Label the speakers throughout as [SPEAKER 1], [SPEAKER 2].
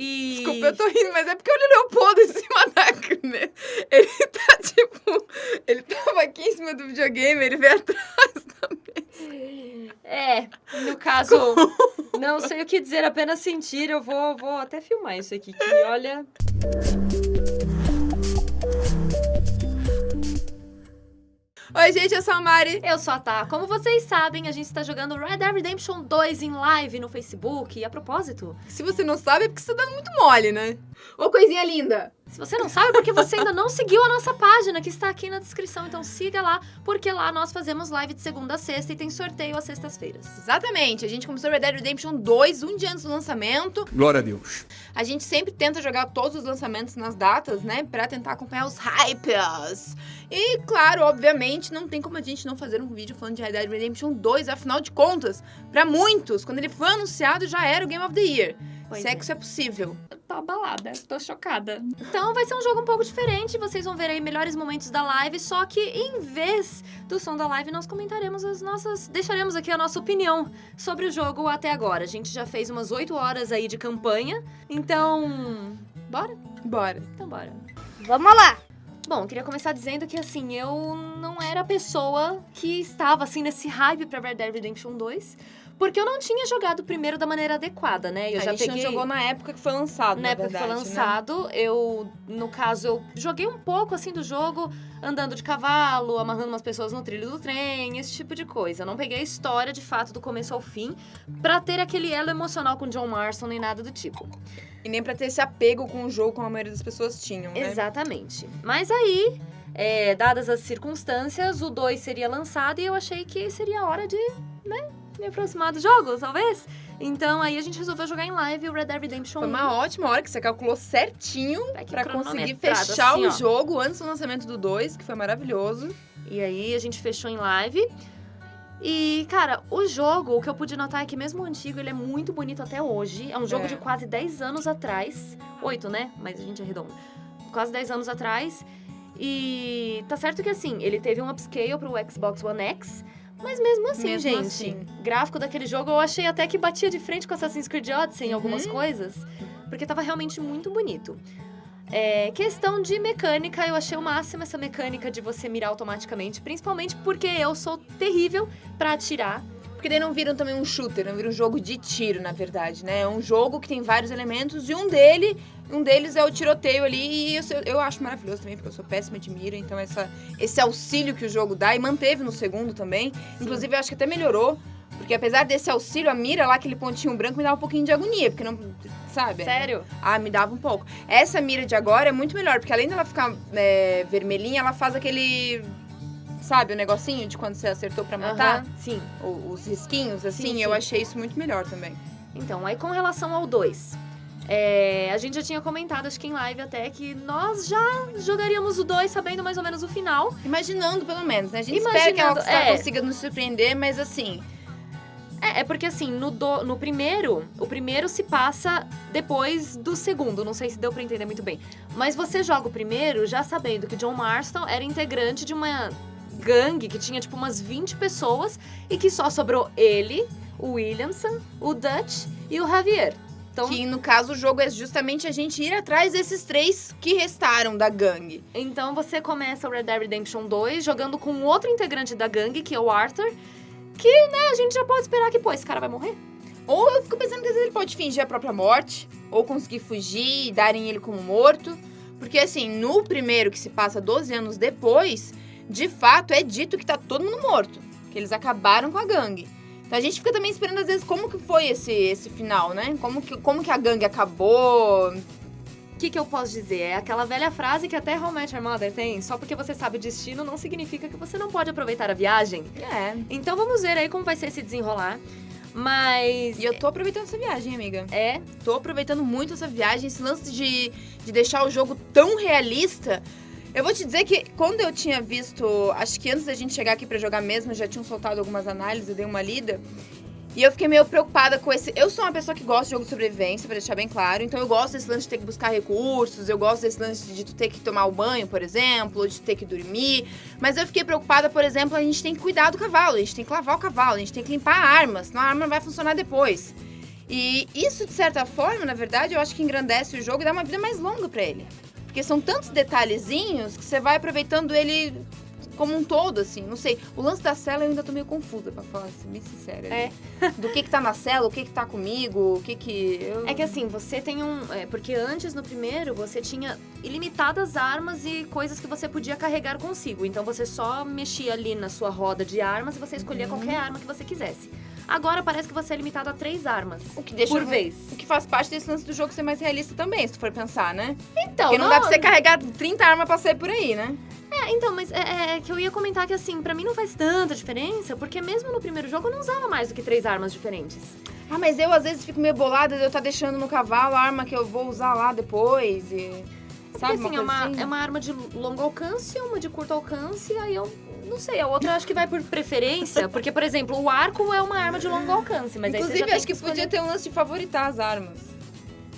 [SPEAKER 1] E...
[SPEAKER 2] Desculpa, eu tô rindo, mas é porque olha o Leopoldo em cima da mesa. Ele tá, tipo... Ele tava aqui em cima do videogame, ele veio atrás da mesa.
[SPEAKER 1] No caso, não sei o que dizer, apenas sentir. Eu vou até filmar isso aqui, que olha...
[SPEAKER 2] Oi, gente, eu sou a Mari.
[SPEAKER 1] Eu sou a Tá. Como vocês sabem, a gente está jogando Red Dead Redemption 2 em live no Facebook. E a propósito...
[SPEAKER 2] Se você não sabe, é porque você tá dando muito mole, né? Ô, coisinha linda!
[SPEAKER 1] Se você não sabe, é porque você ainda não seguiu a nossa página, que está aqui na descrição. Então siga lá, porque lá nós fazemos live de segunda a sexta e tem sorteio às sextas-feiras.
[SPEAKER 2] Exatamente. A gente começou Red Dead Redemption 2 um dia antes do lançamento.
[SPEAKER 3] Glória a Deus.
[SPEAKER 2] A gente sempre tenta jogar todos os lançamentos nas datas, né? Pra tentar acompanhar os hypes. E, claro, obviamente, não tem como a gente não fazer um vídeo falando de Red Dead Redemption 2. Afinal de contas, pra muitos, quando ele foi anunciado, já era o Game of the Year.
[SPEAKER 1] Pois
[SPEAKER 2] Se é que isso é possível.
[SPEAKER 1] Tô abalada, tô chocada. Então vai ser um jogo um pouco diferente, vocês vão ver aí melhores momentos da live, só que em vez do som da live, nós comentaremos deixaremos aqui a nossa opinião sobre o jogo até agora. A gente já fez umas 8 horas aí de campanha, então... Bora?
[SPEAKER 2] Bora.
[SPEAKER 1] Então bora.
[SPEAKER 4] Vamos lá!
[SPEAKER 1] Bom, queria começar dizendo que, assim, eu não era a pessoa que estava, assim, nesse hype pra Red Dead Redemption 2, porque eu não tinha jogado o primeiro da maneira adequada, né?
[SPEAKER 2] A gente não jogou na época que foi lançado,
[SPEAKER 1] na época que foi lançado,
[SPEAKER 2] né?
[SPEAKER 1] No caso, eu joguei um pouco, assim, do jogo, andando de cavalo, amarrando umas pessoas no trilho do trem, esse tipo de coisa. Eu não peguei a história, de fato, do começo ao fim, pra ter aquele elo emocional com John Marston, nem nada do tipo.
[SPEAKER 2] E nem pra ter esse apego com o jogo como a maioria das pessoas tinham, né?
[SPEAKER 1] Exatamente. Mas aí, dadas as circunstâncias, o 2 seria lançado e eu achei que seria a hora de, né, me aproximar do jogo, talvez. Então aí a gente resolveu jogar em live o Red Dead Redemption 1.
[SPEAKER 2] Foi uma ótima hora que você calculou certinho pra conseguir
[SPEAKER 1] cronometrado,
[SPEAKER 2] fechar
[SPEAKER 1] assim,
[SPEAKER 2] o
[SPEAKER 1] ó.
[SPEAKER 2] jogo antes do lançamento do 2, que foi maravilhoso.
[SPEAKER 1] E aí a gente fechou em live. E, cara, o jogo, o que eu pude notar é que mesmo o antigo, ele é muito bonito até hoje. É um jogo de quase 10 anos atrás. 8, né? Mas a gente arredonda. Quase 10 anos atrás. E tá certo que, assim, ele teve um upscale pro Xbox One X. Mas mesmo assim,
[SPEAKER 2] Mesmo
[SPEAKER 1] gente,
[SPEAKER 2] assim.
[SPEAKER 1] gráfico daquele jogo eu achei até que batia de frente com Assassin's Creed Odyssey em algumas coisas. Porque tava realmente muito bonito. Questão de mecânica, eu achei o máximo essa mecânica de você mirar automaticamente, principalmente porque eu sou terrível pra atirar.
[SPEAKER 2] Porque daí não viram também um shooter, não viram um jogo de tiro, na verdade, né? É um jogo que tem vários elementos e um deles é o tiroteio ali. E eu acho maravilhoso também, porque eu sou péssima de mira. Então esse auxílio que o jogo dá, e manteve no segundo também.
[SPEAKER 1] Sim.
[SPEAKER 2] Inclusive, eu acho que até melhorou. Porque apesar desse auxílio, a mira lá, aquele pontinho branco, me dava um pouquinho de agonia. Porque não, sabe?
[SPEAKER 1] Sério?
[SPEAKER 2] Me dava um pouco. Essa mira de agora é muito melhor, porque além dela ficar vermelhinha, ela faz aquele... Sabe, o negocinho de quando você acertou pra matar?
[SPEAKER 1] Sim.
[SPEAKER 2] Os risquinhos, assim,
[SPEAKER 1] Sim,
[SPEAKER 2] eu
[SPEAKER 1] sim.
[SPEAKER 2] achei isso muito melhor também.
[SPEAKER 1] Então, aí com relação ao 2, a gente já tinha comentado, acho que em live até, que nós já jogaríamos o 2 sabendo mais ou menos o final.
[SPEAKER 2] Imaginando, pelo menos, né? A gente espera que a
[SPEAKER 1] Imaginando,
[SPEAKER 2] Rockstar consiga nos surpreender, mas assim...
[SPEAKER 1] É porque assim, no primeiro, o primeiro se passa depois do segundo, não sei se deu pra entender muito bem. Mas você joga o primeiro já sabendo que John Marston era integrante de uma gangue que tinha tipo umas 20 pessoas e que só sobrou ele, o Williamson, o Dutch e o Javier. Então,
[SPEAKER 2] Que, no caso, o jogo é justamente a gente ir atrás desses 3 que restaram da gangue.
[SPEAKER 1] então você começa o Red Dead Redemption 2 jogando com outro integrante da gangue, que é o Arthur, que, né, a gente já pode esperar que, pô, esse cara vai morrer.
[SPEAKER 2] Ou eu fico pensando que às vezes ele pode fingir a própria morte, ou conseguir fugir e darem ele como morto. Porque, assim, no primeiro, que se passa 12 anos depois, de fato, é dito que tá todo mundo morto. Que eles acabaram com a gangue. Então a gente fica também esperando, às vezes, como que foi esse final, né? Como que a gangue acabou.
[SPEAKER 1] O que eu posso dizer? É aquela velha frase que até How I Met Your Mother tem. Só porque você sabe o destino não significa que você não pode aproveitar a viagem. Então vamos ver aí como vai ser esse desenrolar. Mas...
[SPEAKER 2] E eu tô aproveitando essa viagem, amiga.
[SPEAKER 1] É?
[SPEAKER 2] Tô aproveitando muito essa viagem, esse lance de deixar o jogo tão realista. Eu vou te dizer que quando eu tinha visto, acho que antes da gente chegar aqui pra jogar mesmo, já tinham soltado algumas análises, eu dei uma lida. E eu fiquei meio preocupada com esse... Eu sou uma pessoa que gosta de jogo de sobrevivência, pra deixar bem claro. Então eu gosto desse lance de ter que buscar recursos, eu gosto desse lance de tu ter que tomar o banho, por exemplo, ou de ter que dormir. Mas eu fiquei preocupada, por exemplo, a gente tem que cuidar do cavalo, a gente tem que lavar o cavalo, a gente tem que limpar a arma, senão a arma não vai funcionar depois. E isso, de certa forma, na verdade, eu acho que engrandece o jogo e dá uma vida mais longa pra ele. Porque são tantos detalhezinhos que você vai aproveitando ele como um todo, assim. Não sei, o lance da cela eu ainda tô meio confusa, pra falar assim, bem sincera. Do que tá na cela, o que tá comigo, o que...
[SPEAKER 1] É que assim, você tem porque antes, no primeiro, você tinha ilimitadas armas e coisas que você podia carregar consigo. Então você só mexia ali na sua roda de armas e você escolhia qualquer arma que você quisesse. Agora parece que você é limitado a 3 armas
[SPEAKER 2] O que deixa
[SPEAKER 1] por vez.
[SPEAKER 2] O que faz parte desse lance do jogo ser mais realista também, se tu for pensar, né?
[SPEAKER 1] Então,
[SPEAKER 2] Porque não dá pra você carregar 30 armas pra sair por aí, né?
[SPEAKER 1] Então, mas é que eu ia comentar que assim, pra mim não faz tanta diferença, porque mesmo no primeiro jogo eu não usava mais do que 3 armas diferentes.
[SPEAKER 2] Ah, mas eu às vezes fico meio bolada de eu estar deixando no cavalo a arma que eu vou usar lá depois e...
[SPEAKER 1] Porque
[SPEAKER 2] Sabe,
[SPEAKER 1] assim, é uma arma de longo alcance, uma de curto alcance, aí eu não sei, a outra eu acho que vai por preferência, porque, por exemplo, o arco é uma arma de longo alcance, mas aí você já
[SPEAKER 2] Inclusive,
[SPEAKER 1] tem
[SPEAKER 2] acho que podia ter um lance de favoritar as armas.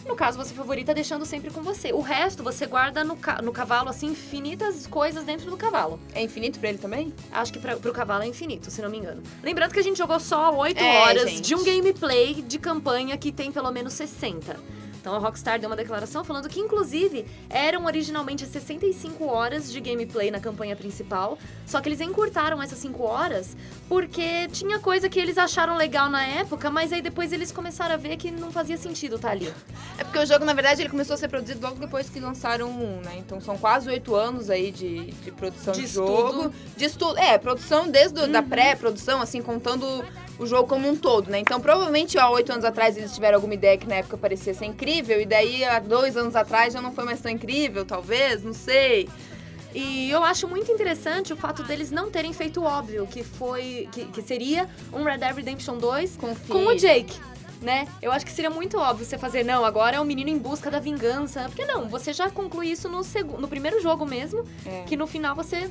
[SPEAKER 1] No caso, você favorita deixando sempre com você. O resto, você guarda no cavalo, assim, infinitas coisas dentro do cavalo.
[SPEAKER 2] É infinito pra ele também?
[SPEAKER 1] Acho que pro cavalo é infinito, se não me engano. Lembrando que a gente jogou só 8
[SPEAKER 2] É,
[SPEAKER 1] horas
[SPEAKER 2] gente.
[SPEAKER 1] de um gameplay de campanha que tem pelo menos 60. Então a Rockstar deu uma declaração falando que, inclusive, eram originalmente 65 horas de gameplay na campanha principal, só que eles encurtaram essas 5 horas porque tinha coisa que eles acharam legal na época, mas aí depois eles começaram a ver que não fazia sentido estar ali.
[SPEAKER 2] É porque o jogo, na verdade, ele começou a ser produzido logo depois que lançaram o 1, né? Então são quase 8 anos aí de produção de jogo. De estudo. Produção desde da pré-produção, assim, contando o jogo como um todo, né? Então, provavelmente, há 8 anos atrás, eles tiveram alguma ideia que na época parecia ser incrível, e daí, há 2 anos atrás, já não foi mais tão incrível, talvez, não sei.
[SPEAKER 1] E eu acho muito interessante o fato deles não terem feito o óbvio, que seria um Red Dead Redemption 2 com o Jake, né? Eu acho que seria muito óbvio você fazer, não, agora é o menino em busca da vingança. Porque não, você já conclui isso no primeiro jogo mesmo, que no final você...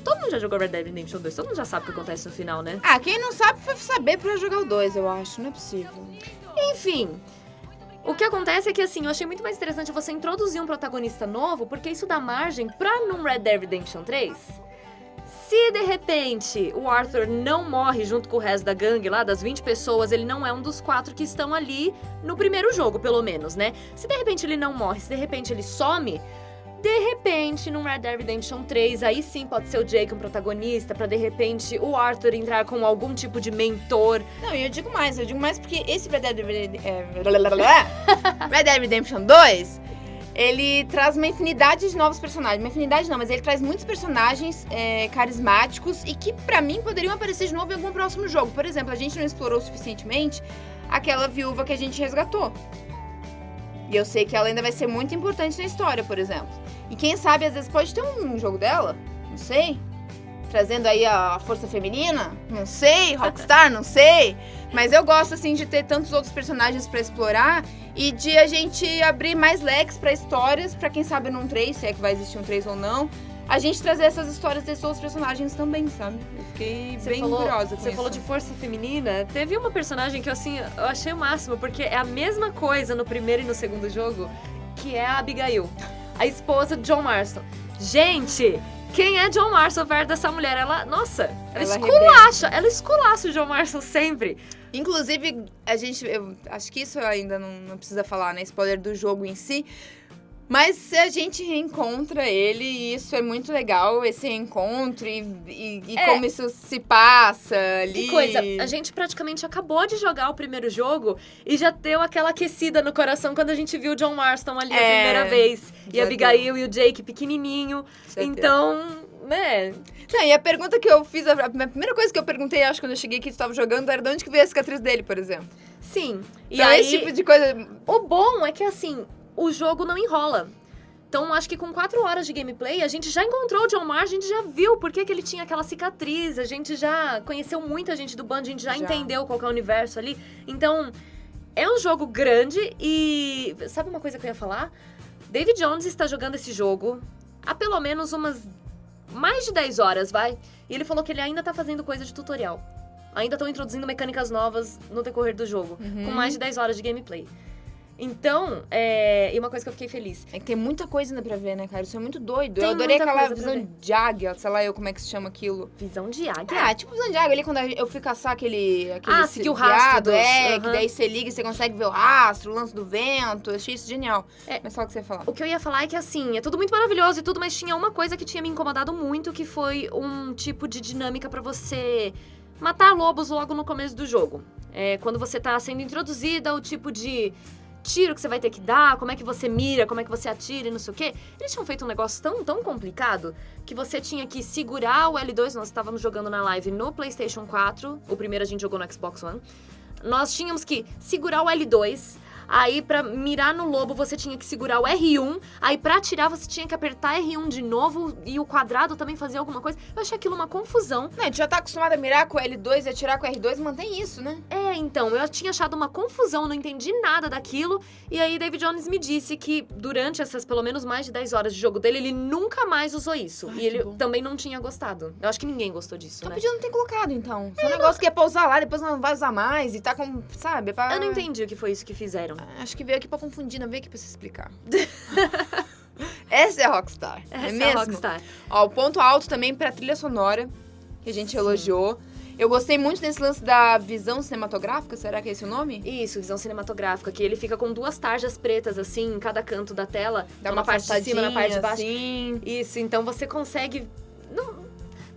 [SPEAKER 1] Todo mundo já jogou Red Dead Redemption 2, todo mundo já sabe o que acontece no final, né?
[SPEAKER 2] Ah, quem não sabe foi saber pra jogar o 2, eu acho, não é possível.
[SPEAKER 1] Enfim, o que acontece é que, assim, eu achei muito mais interessante você introduzir um protagonista novo, porque isso dá margem pra, num Red Dead Redemption 3, se de repente o Arthur não morre junto com o resto da gangue lá, das 20 pessoas, ele não é um dos 4 que estão ali no primeiro jogo, pelo menos, né? Se de repente ele não morre, se de repente ele some... De repente, num Red Dead Redemption 3, aí sim pode ser o Jake um protagonista, pra de repente o Arthur entrar com algum tipo de mentor.
[SPEAKER 2] Não, e eu digo mais porque esse Red Dead Redemption 2, ele traz uma infinidade de novos personagens. Uma infinidade não, mas ele traz muitos personagens carismáticos e que pra mim poderiam aparecer de novo em algum próximo jogo. Por exemplo, a gente não explorou suficientemente aquela viúva que a gente resgatou. E eu sei que ela ainda vai ser muito importante na história, por exemplo. E quem sabe, às vezes, pode ter um jogo dela, não sei. Trazendo aí a força feminina, não sei. Rockstar, não sei. Mas eu gosto, assim, de ter tantos outros personagens pra explorar e de a gente abrir mais leques pra histórias, pra quem sabe num 3, se é que vai existir um 3 ou não, a gente trazer essas histórias desses outros personagens também, sabe? Eu fiquei bem curiosa com isso.
[SPEAKER 1] Você falou de força feminina. Teve uma personagem que, assim, eu achei o máximo, porque é a mesma coisa no primeiro e no segundo jogo, que é a Abigail, a esposa de John Marston. Gente, quem é John Marston perto dessa mulher? Ela esculacha o John Marston sempre.
[SPEAKER 2] Inclusive, eu acho que isso ainda não precisa falar, né? Spoiler do jogo em si. Mas a gente reencontra ele e isso é muito legal, esse reencontro e como isso se passa ali.
[SPEAKER 1] Que coisa, a gente praticamente acabou de jogar o primeiro jogo e já deu aquela aquecida no coração quando a gente viu o John Marston ali a primeira vez. E a Abigail e o Jake pequenininho. Então, né...
[SPEAKER 2] Não, e a pergunta que eu fiz, a primeira coisa que eu perguntei, acho, quando eu cheguei aqui, tu tava jogando, era de onde que veio a cicatriz dele, por exemplo.
[SPEAKER 1] Sim.
[SPEAKER 2] E então, aí, esse tipo de coisa...
[SPEAKER 1] O bom é que, assim... O jogo não enrola. Então, acho que com 4 horas de gameplay, a gente já encontrou o John Marston, a gente já viu por que ele tinha aquela cicatriz, a gente já conheceu muita gente do bando, a gente já entendeu qual que é o universo ali. Então, é um jogo grande e... Sabe uma coisa que eu ia falar? David Jones está jogando esse jogo há pelo menos mais de 10 horas, vai? E ele falou que ele ainda tá fazendo coisa de tutorial. Ainda estão introduzindo mecânicas novas no decorrer do jogo, com mais de 10 horas de gameplay. Então, e uma coisa que eu fiquei feliz.
[SPEAKER 2] É que tem muita coisa ainda pra ver, né, cara? Isso é muito doido.
[SPEAKER 1] Tem
[SPEAKER 2] Eu adorei
[SPEAKER 1] muita
[SPEAKER 2] aquela
[SPEAKER 1] coisa pra
[SPEAKER 2] visão de águia, sei lá eu como é que se chama aquilo.
[SPEAKER 1] Visão de águia?
[SPEAKER 2] Ah, tipo visão de águia ali, quando eu fui caçar aquele
[SPEAKER 1] seguir o rastro
[SPEAKER 2] que
[SPEAKER 1] aham.
[SPEAKER 2] daí você liga e você consegue ver o rastro, o lance do vento. Eu achei isso genial. Mas só o que você ia falar.
[SPEAKER 1] O que eu ia falar é que, assim, é tudo muito maravilhoso e tudo, mas tinha uma coisa que tinha me incomodado muito, que foi um tipo de dinâmica pra você matar lobos logo no começo do jogo. Quando você tá sendo introduzida, o tipo de tiro que você vai ter que dar, como é que você mira, como é que você atira e não sei o quê. Eles tinham feito um negócio tão complicado que você tinha que segurar o L2. Nós estávamos jogando na live no PlayStation 4, o primeiro a gente jogou no Xbox One. Nós tínhamos que segurar o L2, aí pra mirar no lobo você tinha que segurar o R1, aí pra atirar você tinha que apertar R1 de novo e o quadrado também fazia alguma coisa. Eu achei aquilo uma confusão.
[SPEAKER 2] Não, a gente já tá acostumado a mirar com o L2 e atirar com o R2, mantém isso, né?
[SPEAKER 1] Então, eu tinha achado uma confusão, não entendi nada daquilo. E aí, David Jones me disse que durante essas, pelo menos, mais de 10 horas de jogo dele, ele nunca mais usou isso.
[SPEAKER 2] Ai,
[SPEAKER 1] e ele
[SPEAKER 2] bom.
[SPEAKER 1] também não tinha gostado. Eu acho que ninguém gostou disso,
[SPEAKER 2] Então
[SPEAKER 1] né?
[SPEAKER 2] podia não ter colocado, então. Só um negócio que é pra usar lá, depois não vai usar mais e tá com, sabe?
[SPEAKER 1] Eu não entendi o que foi isso que fizeram.
[SPEAKER 2] Acho que veio aqui pra confundir, não veio aqui pra se explicar. Essa é a Rockstar,
[SPEAKER 1] Essa
[SPEAKER 2] é
[SPEAKER 1] é
[SPEAKER 2] mesmo?
[SPEAKER 1] a Rockstar.
[SPEAKER 2] Ó, o ponto alto também pra trilha sonora, que a gente elogiou. Eu gostei muito desse lance da visão cinematográfica, será que é esse o nome?
[SPEAKER 1] Isso, visão cinematográfica, que ele fica com duas tarjas pretas, assim, em cada canto da tela.
[SPEAKER 2] Dá
[SPEAKER 1] uma parte de cima, na parte de baixo.
[SPEAKER 2] assim.
[SPEAKER 1] Isso, então você consegue...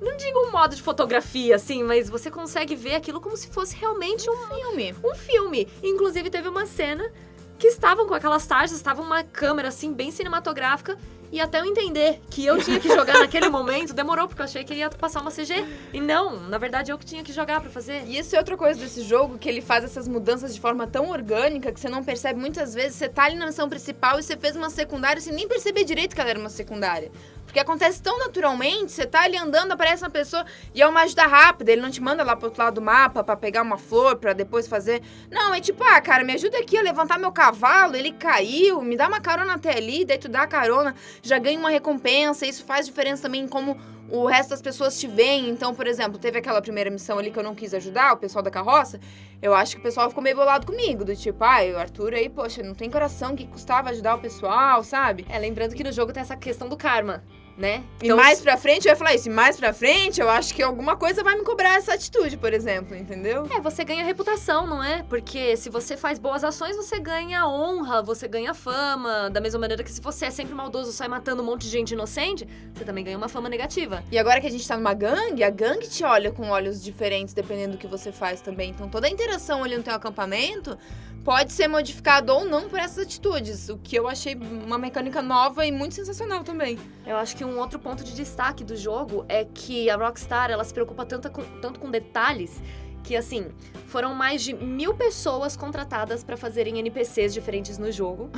[SPEAKER 1] Não digo um modo de fotografia, assim, mas você consegue ver aquilo como se fosse realmente
[SPEAKER 2] Filme.
[SPEAKER 1] um filme. Inclusive, teve uma cena que estavam com aquelas tarjas, estava uma câmera, assim, bem cinematográfica. E até eu entender que eu tinha que jogar naquele momento, demorou, porque eu achei que ele ia passar uma CG. E não, na verdade, eu que tinha que jogar pra fazer.
[SPEAKER 2] E isso é outra coisa desse jogo, que ele faz essas mudanças de forma tão orgânica que você não percebe muitas vezes. Você tá ali na missão principal e você fez uma secundária sem nem perceber direito que ela era uma secundária. Porque acontece tão naturalmente, você tá ali andando, aparece uma pessoa e é uma ajuda rápida, ele não te manda lá pro outro lado do mapa pra pegar uma flor, pra depois fazer. Não, é tipo, cara, me ajuda aqui a levantar meu cavalo, ele caiu, me dá uma carona até ali, daí tu dá a carona, já ganha uma recompensa, isso faz diferença também em como o resto das pessoas te veem. Então, por exemplo, teve aquela primeira missão ali que eu não quis ajudar, o pessoal da carroça, eu acho que o pessoal ficou meio bolado comigo, do tipo, o Arthur aí, poxa, não tem coração, que custava ajudar o pessoal, sabe?
[SPEAKER 1] Lembrando que no jogo tem essa questão do karma, né?
[SPEAKER 2] E mais pra frente, eu ia falar isso, e mais pra frente, eu acho que alguma coisa vai me cobrar essa atitude, por exemplo, entendeu?
[SPEAKER 1] Você ganha reputação, não é? Porque se você faz boas ações, você ganha honra, você ganha fama. Da mesma maneira que se você é sempre maldoso, sai matando um monte de gente inocente, você também ganha uma fama negativa.
[SPEAKER 2] E agora que a gente tá numa gangue, a gangue te olha com olhos diferentes, dependendo do que você faz também. Então toda a interação ali no teu acampamento pode ser modificado ou não por essas atitudes, o que eu achei uma mecânica nova e muito sensacional também.
[SPEAKER 1] Eu acho que um outro ponto de destaque do jogo é que a Rockstar, ela se preocupa tanto com detalhes que, assim, foram mais de 1000 pessoas contratadas pra fazerem NPCs diferentes no jogo.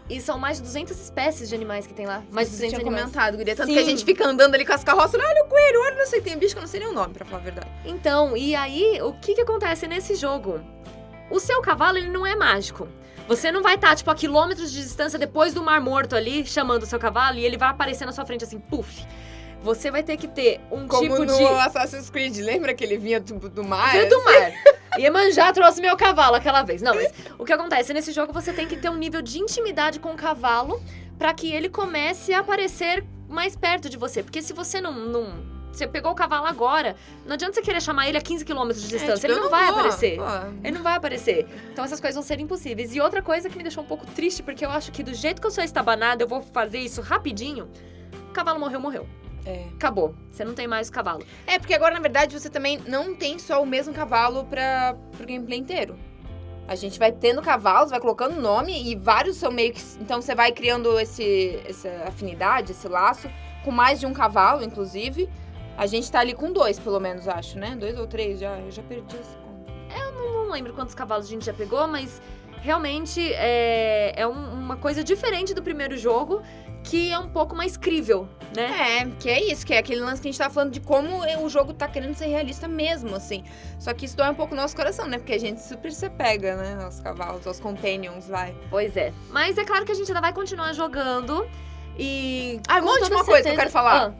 [SPEAKER 1] E são mais de 200 espécies de animais que tem lá. Mais de 200
[SPEAKER 2] tinha
[SPEAKER 1] animais.
[SPEAKER 2] comentado, guria. Tanto
[SPEAKER 1] Sim.
[SPEAKER 2] que a gente fica andando ali com as carroças, olha o coelho, olha, não sei, tem bicho que eu não sei nem o nome, pra falar a verdade.
[SPEAKER 1] Então, e aí, o que acontece nesse jogo? O seu cavalo, ele não é mágico. Você não vai estar, tipo, a quilômetros de distância depois do Mar Morto ali, chamando o seu cavalo, e ele vai aparecer na sua frente assim, puf. Você vai ter que ter um
[SPEAKER 2] Como
[SPEAKER 1] tipo
[SPEAKER 2] no
[SPEAKER 1] de...
[SPEAKER 2] Assassin's Creed, lembra que ele vinha do mar?
[SPEAKER 1] Veio do mar. Iemanjá trouxe meu cavalo aquela vez. Não, mas o que acontece? Nesse jogo você tem que ter um nível de intimidade com o cavalo pra que ele comece a aparecer mais perto de você. Porque se você você pegou o cavalo agora, não adianta você querer chamar ele a 15 km de distância. Ele não vai aparecer. Ele não vai aparecer. Então essas coisas vão ser impossíveis. E outra coisa que me deixou um pouco triste, porque eu acho que do jeito que eu sou estabanada, eu vou fazer isso rapidinho. O cavalo morreu. Acabou. Você não tem mais o cavalo.
[SPEAKER 2] Porque agora, na verdade, você também não tem só o mesmo cavalo pro gameplay inteiro. A gente vai tendo cavalos, vai colocando nome e vários são meio que... Então você vai criando essa afinidade, esse laço, com mais de um cavalo, inclusive. A gente tá ali com 2, pelo menos, acho, né? 2 ou 3 já. Eu já perdi esse conto.
[SPEAKER 1] Não lembro quantos cavalos a gente já pegou, mas realmente é uma coisa diferente do primeiro jogo, que é um pouco mais crível, né?
[SPEAKER 2] Que é isso, que é aquele lance que a gente tá falando de como o jogo tá querendo ser realista mesmo, assim. Só que isso dói um pouco no nosso coração, né? Porque a gente super se apega, né? Aos cavalos, aos companions, vai.
[SPEAKER 1] Pois é. Mas é claro que a gente ainda vai continuar jogando e...
[SPEAKER 2] uma última coisa que eu quero falar.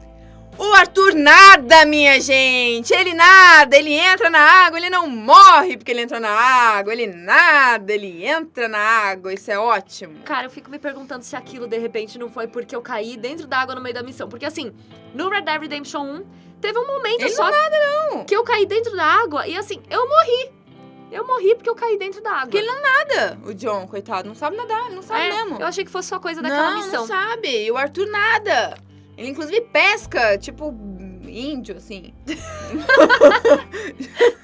[SPEAKER 2] O Arthur nada, minha gente! Ele nada, ele entra na água, ele não morre porque ele entrou na água, ele nada, ele entra na água, isso é ótimo.
[SPEAKER 1] Cara, eu fico me perguntando se aquilo, de repente, não foi porque eu caí dentro da água no meio da missão. Porque, assim, no Red Dead Redemption 1, teve um momento
[SPEAKER 2] Ele
[SPEAKER 1] só
[SPEAKER 2] não nada, não.
[SPEAKER 1] que eu caí dentro da água e, assim, eu morri. Eu morri porque eu caí dentro da água.
[SPEAKER 2] Porque ele não nada. O John, coitado, não sabe nadar, ele não sabe mesmo.
[SPEAKER 1] Eu achei que fosse só coisa daquela
[SPEAKER 2] não,
[SPEAKER 1] missão.
[SPEAKER 2] Não sabe. E o Arthur nada. Ele, inclusive, pesca, tipo, índio, assim.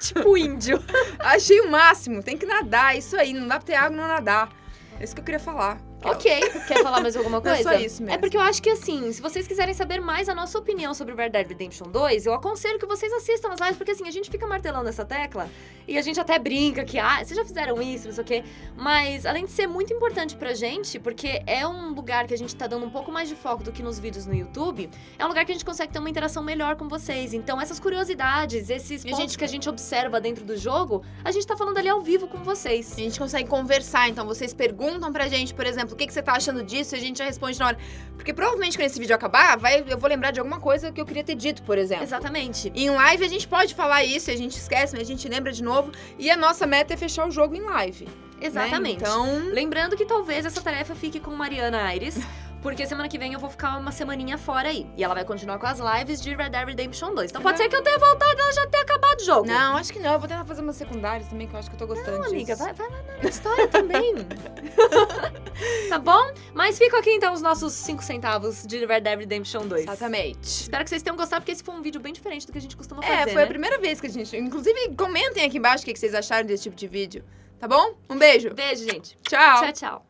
[SPEAKER 1] Tipo índio.
[SPEAKER 2] Achei o máximo. Tem que nadar, isso aí. Não dá pra ter água e não nadar. É isso que eu queria falar.
[SPEAKER 1] Ok. Quer falar mais alguma coisa?
[SPEAKER 2] É só isso mesmo.
[SPEAKER 1] É porque eu acho que, assim, se vocês quiserem saber mais a nossa opinião sobre o Red Dead Redemption 2, eu aconselho que vocês assistam as lives, porque, assim, a gente fica martelando essa tecla e a gente até brinca que, vocês já fizeram isso, não sei o quê. Mas, além de ser muito importante pra gente, porque é um lugar que a gente tá dando um pouco mais de foco do que nos vídeos no YouTube, é um lugar que a gente consegue ter uma interação melhor com vocês. Então, essas curiosidades, esses pontos que a gente observa dentro do jogo, a gente tá falando ali ao vivo com vocês.
[SPEAKER 2] A gente consegue conversar, então vocês perguntam pra gente, por exemplo, o que você tá achando disso, e a gente já responde na hora. Porque provavelmente quando esse vídeo acabar, eu vou lembrar de alguma coisa que eu queria ter dito, por exemplo.
[SPEAKER 1] Exatamente.
[SPEAKER 2] E em live a gente pode falar isso, a gente esquece, mas a gente lembra de novo. E a nossa meta é fechar o jogo em live.
[SPEAKER 1] Exatamente.
[SPEAKER 2] Né? Então,
[SPEAKER 1] lembrando que talvez essa tarefa fique com Mariana Aires, porque semana que vem eu vou ficar uma semaninha fora aí. E ela vai continuar com as lives de Red Dead Redemption 2. Então pode ser que eu tenha voltado e ela já tenha acabado o jogo.
[SPEAKER 2] Não, acho que não. Eu vou tentar fazer umas secundárias também, que eu acho que eu tô gostando disso.
[SPEAKER 1] Amiga, vai lá na história também. Tá bom? Mas ficam aqui então os nossos 5 centavos de Red Dead Redemption 2.
[SPEAKER 2] Exatamente.
[SPEAKER 1] Espero que vocês tenham gostado, porque esse foi um vídeo bem diferente do que a gente costuma fazer,
[SPEAKER 2] foi a primeira vez que a gente... Inclusive, comentem aqui embaixo o que vocês acharam desse tipo de vídeo. Tá bom? Um beijo.
[SPEAKER 1] Beijo, gente.
[SPEAKER 2] Tchau.
[SPEAKER 1] Tchau, tchau.